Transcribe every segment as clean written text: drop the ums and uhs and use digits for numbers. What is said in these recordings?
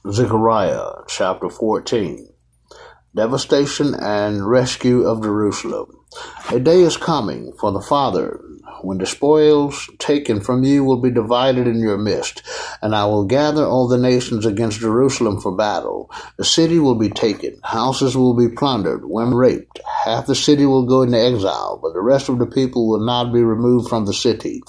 Zechariah chapter 14. Devastation and rescue of Jerusalem. A day is coming for the Father when the spoils taken from you will be divided in your midst, and I will gather all the nations against Jerusalem for battle. The city will be taken, houses will be plundered, women raped. Half the city will go into exile, but the rest of the people will not be removed from the city.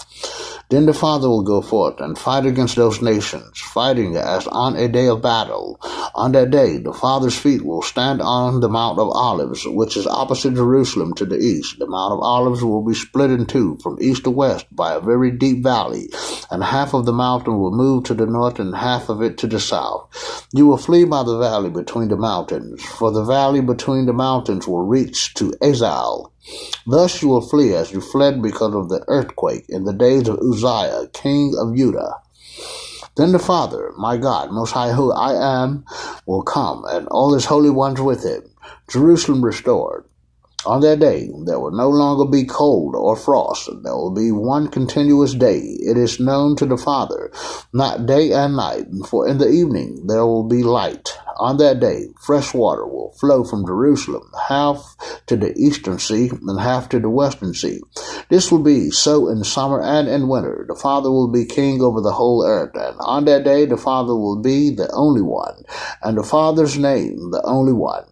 Then the Father will go forth and fight against those nations, fighting as on a day of battle. On that day, the Father's feet will stand on the Mount of Olives, which is opposite Jerusalem to the east. The Mount of Olives will be split in two from east to west by a very deep valley, and half of the mountain will move to the north and half of it to the south. You will flee by the valley between the mountains, for the valley between the mountains will reach to Azal. Thus you will flee as you fled because of the earthquake in the days of Uzziah, king of Judah. Then the Father, my God, Most High, who I am, will come, and all his holy ones with him, Jerusalem restored. On that day there will no longer be cold or frost, and there will be one continuous day. It is known to the Father, not day and night, for in the evening there will be light. On that day fresh water will flow from Jerusalem, half to the eastern sea and half to the western sea. This will be so in summer and in winter. The Father will be king over the whole earth, and on that day the Father will be the only one, and the Father's name the only one.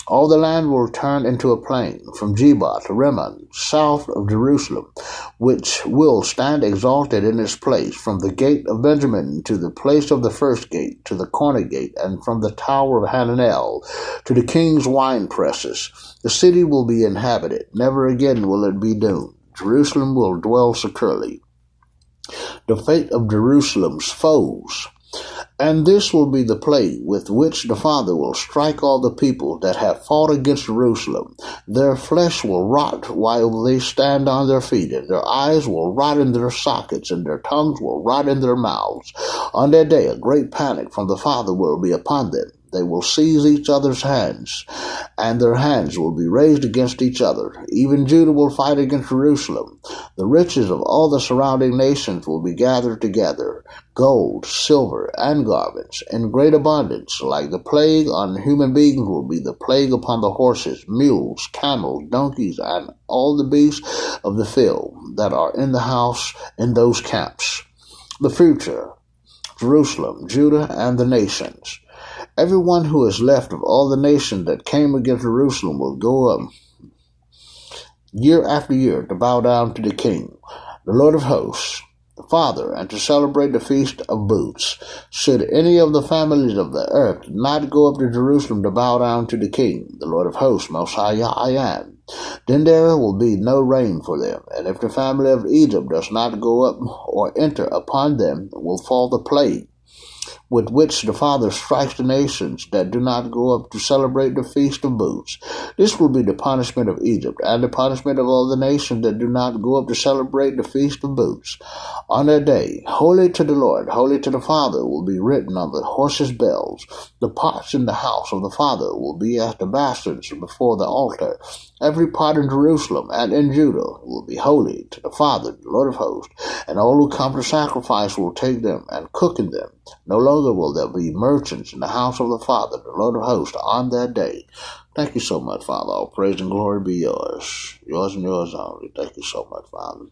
All the land will turn into a plain, from Geba to Rimmon, south of Jerusalem, which will stand exalted in its place, from the gate of Benjamin to the place of the first gate, to the corner gate, and from the tower of Hananel to the king's wine presses. The city will be inhabited. Never again will it be doomed. Jerusalem will dwell securely. The fate of Jerusalem's foes. And this will be the plague with which the Father will strike all the people that have fought against Jerusalem. Their flesh will rot while they stand on their feet, and their eyes will rot in their sockets, and their tongues will rot in their mouths. On that day a great panic from the Father will be upon them. They will seize each other's hands, and their hands will be raised against each other. Even Judah will fight against Jerusalem. The riches of all the surrounding nations will be gathered together, gold, silver, and garments, in great abundance. Like the plague on human beings will be the plague upon the horses, mules, camels, donkeys, and all the beasts of the field that are in the house in those camps. The future, Jerusalem, Judah, and the nations. Everyone who is left of all the nations that came against Jerusalem will go up year after year to bow down to the King, the Lord of hosts, the Father, and to celebrate the Feast of Booths. Should any of the families of the earth not go up to Jerusalem to bow down to the King, the Lord of hosts, Most High, I am, then there will be no rain for them. And if the family of Egypt does not go up or enter, upon them will fall the plague with which the Father strikes the nations that do not go up to celebrate the Feast of Booths. This will be the punishment of Egypt, and the punishment of all the nations that do not go up to celebrate the Feast of Booths. On that day, holy to the Lord, holy to the Father, will be written on the horses' bells. The pots in the house of the Father will be as the bastards before the altar. Every pot in Jerusalem and in Judah will be holy to the Father, the Lord of hosts, and all who come to sacrifice will take them and cook in them. No longer will there be merchants in the house of the Father, the Lord of hosts, on that day. Thank you so much, Father. All praise and glory be yours. Yours and yours only. Thank you so much, Father.